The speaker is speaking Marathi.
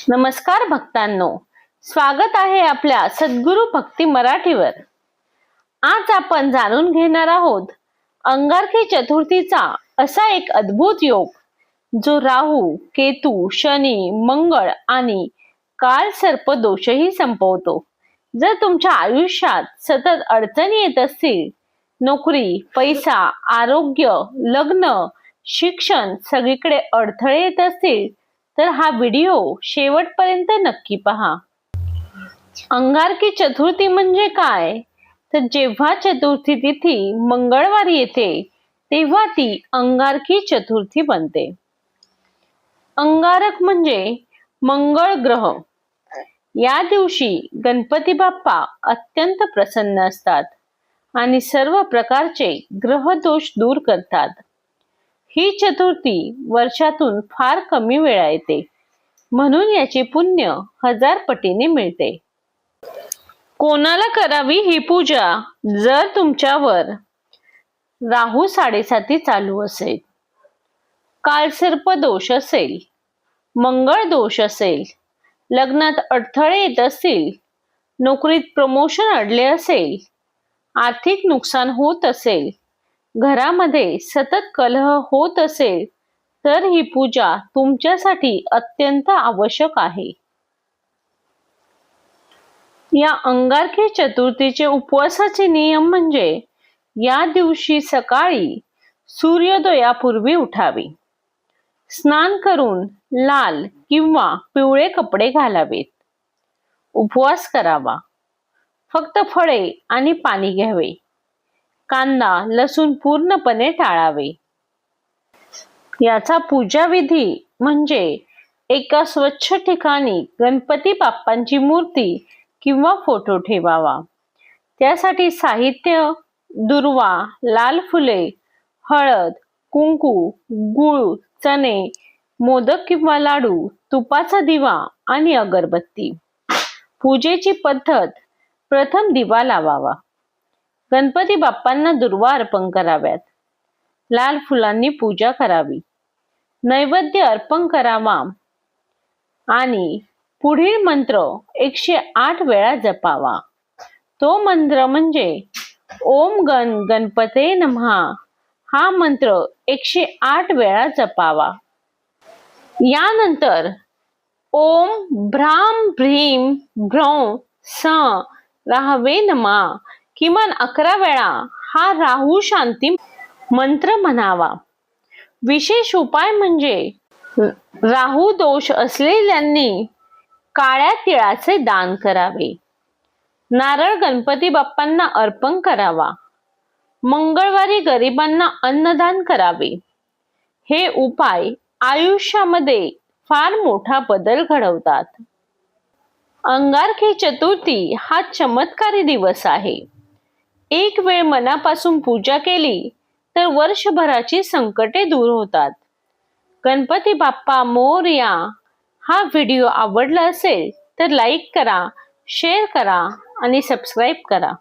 नमस्कार भक्तांनो, स्वागत आहे आपल्या सद्गुरू भक्ती मराठीवर। आज आपण जाणून घेणार आहोत अंगारकी चतुर्थीचा असा एक अद्भुत योग जो राहू, केतू, शनी, मंगळ आणि काल सर्प दोषही संपवतो। जर तुमच्या आयुष्यात सतत अडचणी येत असतील, नोकरी, पैसा, आरोग्य, लग्न, शिक्षण सगळीकडे अडथळे येत असतील तर हा व्हिडिओ शेवटपर्यंत नक्की पहा। अंगारकी चतुर्थी म्हणजे काय? तर जेव्हा चतुर्थी तिथी मंगळवारी येते तेव्हा ती अंगारकी चतुर्थी बनते। अंगारक म्हणजे मंगळ ग्रह। या दिवशी गणपती बाप्पा अत्यंत प्रसन्न असतात आणि सर्व प्रकारचे ग्रह दोष दूर करतात। ही चतुर्थी वर्षातून फार कमी वेळा येते, म्हणून याचे पुण्य 1000 पटीने मिळते। कोणाला करावी ही पूजा? जर तुमच्यावर राहू 7.5 चालू असेल, कालसर्प दोष असेल, मंगळ दोष असेल, लग्नात अडथळे येत असतील, नोकरीत प्रमोशन अडले असेल, आर्थिक नुकसान होत असेल, घरामध्ये सतत कलह होत असेल तर ही पूजा तुमच्यासाठी अत्यंत आवश्यक आहे। या अंगारकी चतुर्थीचे उपवासाचे नियम म्हणजे या दिवशी सकाळी सूर्योदयापूर्वी उठावे, स्नान करून लाल किंवा पिवळे कपडे घालावेत, उपवास करावा, फक्त फळे आणि पाणी घ्यावे, कांदा लसूण पूर्णपणे टाळावे। याचा पूजा विधी म्हणजे एका स्वच्छ ठिकाणी गणपती बाप्पांची मूर्ती किंवा फोटो ठेवावा। त्यासाठी साहित्य: दुर्वा, लाल फुले, हळद, कुंकू, गूळ, चणे, मोदक किंवा लाडू, तुपाचा दिवा आणि अगरबत्ती। पूजेची पद्धत: प्रथम दिवा लावावा, गणपती बाप्पांना दुर्वा अर्पण कराव्यात, लाल फुलांनी पूजा करावी, नैवेद्य अर्पण करावा आणि पुढील मंत्र 108 वेळा जपावा। तो मंत्र म्हणजे ओम गण गणपते नमः। हा मंत्र 108 वेळा जपावा। यानंतर ओम भ्राम भ्रीम भ्रौ स राहवे नमः किमान 11 वेळा हा राहू शांती मंत्र म्हणावा। विशेष उपाय म्हणजे राहू दोष असलेल्यांनी काळ्या तिळाचे दान करावे, नारळ गणपती बाप्पांना अर्पण करावा, मंगळवारी गरिबांना अन्नदान करावे। हे उपाय आयुष्यामध्ये फार मोठा बदल घडवतात। अंगारकी चतुर्थी हा चमत्कारी दिवस आहे। एक वेळ मनापासून पूजा केली तर वर्षभराची संकटे दूर होतात। गणपती बाप्पा मोरया। हा व्हिडिओ आवडला असेल तर लाईक करा, शेअर करा आणि सबस्क्राईब करा।